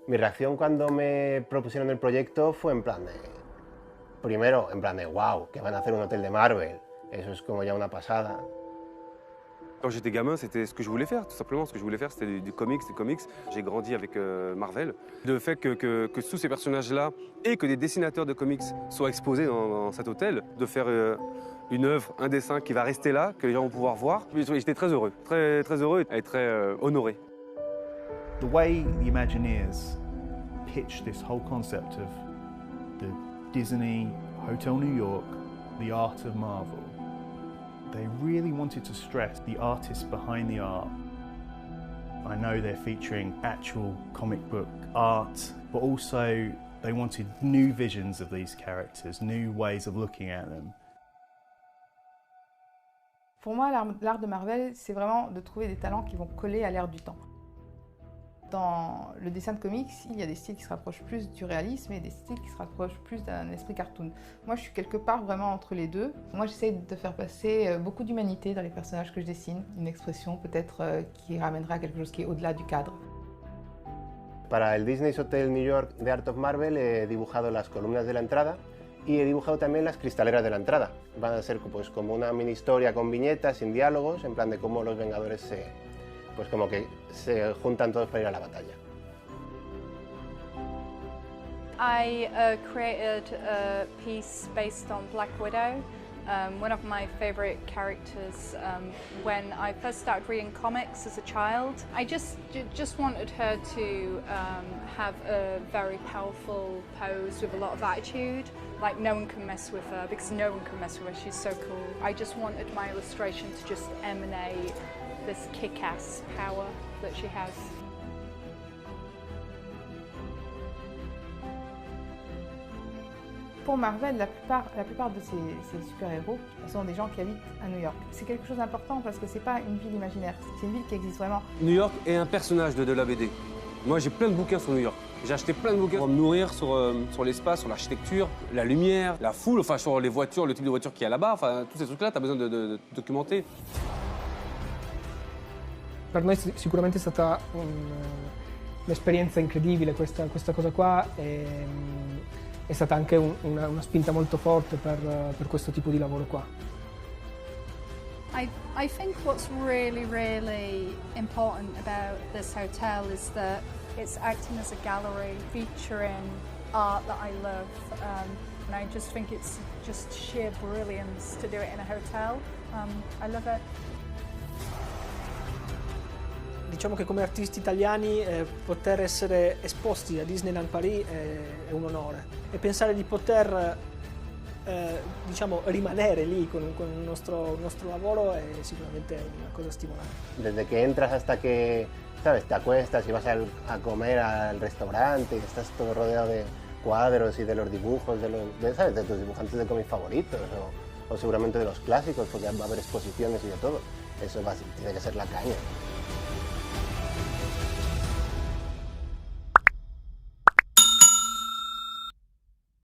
Mi reacción cuando me propusieron el proyecto fue en plan de... Primero, en plan de wow, que van a hacer un hotel de Marvel. Eso es como ya una pasada. Quand j'étais gamin, c'était ce que je voulais faire, tout simplement. Ce que je voulais faire, c'était du comics, des comics. J'ai grandi avec Marvel. Le fait que tous ces personnages-là et que des dessinateurs de comics soient exposés dans cet hôtel, de faire une œuvre, un dessin qui va rester là, que les gens vont pouvoir voir, j'étais très heureux et très honoré. The way the Imagineers pitched this whole concept of the Disney Hotel New York, the art of Marvel, they really wanted to stress the artists behind the art. I know they're featuring actual comic book art, but also they wanted new visions of these characters, new ways of looking at them. Pour moi, l'art de Marvel, c'est vraiment de trouver des talents qui vont coller à l'ère du temps. Dans le dessin de comics, il y a des styles qui se rapprochent plus du réalisme et des styles qui se rapprochent plus d'un esprit cartoon. Moi, je suis quelque part vraiment entre les deux. Moi, j'essaie de faire passer beaucoup d'humanité dans les personnages que je dessine, une expression peut-être qui ramènera quelque chose qui est au-delà du cadre. Para el Disney's Hotel New York de Art of Marvel he dibujado las columnas de la entrada y he dibujado también las cristaleras de la entrada. Van a ser pues, como una mini historia con viñetas, sin diálogos, en plan de cómo los Vengadores pues como que se juntan todos para ir a la batalla. I created a piece based on Black Widow, one of my favourite characters when I first started reading comics as a child. I just wanted her to have a very powerful pose with a lot of attitude, like no one can mess with her, because no one can mess with her, she's so cool. I just wanted my illustration to just emanate this kick-ass power that she has. Pour Marvel, la plupart de ces super-héros sont des gens qui habitent à New York. C'est quelque chose d'important parce que c'est pas une ville imaginaire, c'est une ville qui existe vraiment. New York est un personnage de la BD. Moi, j'ai plein de bouquins sur New York. J'ai acheté plein de bouquins pour me nourrir sur l'espace, sur l'architecture, la lumière, la foule, enfin sur les voitures, le type de voiture qu'il y a là-bas, enfin tous ces trucs-là, tu as besoin de documenter. Per noi sicuramente è stata un'esperienza incredibile questa cosa qua, è stata anche una spinta molto forte per questo tipo di lavoro qua. I think what's really, really important about this hotel is that it's acting as a gallery featuring art that I love, and I just think it's just sheer brilliance to do it in a hotel. I love it. Diciamo che come artisti italiani poter essere esposti a Disneyland Paris è un onore e pensare di poter diciamo, rimanere lì con il nostro lavoro è sicuramente una cosa stimolante. Desde que entras hasta que, ¿sabes? Te acuestas y vas a comer al restaurante y estás todo rodeado de cuadros y de los dibujos, ¿sabes? De tus dibujantes de cómics favoritos o seguramente de los clásicos, porque va a haber exposiciones y de todo. Eso tiene que ser la caña.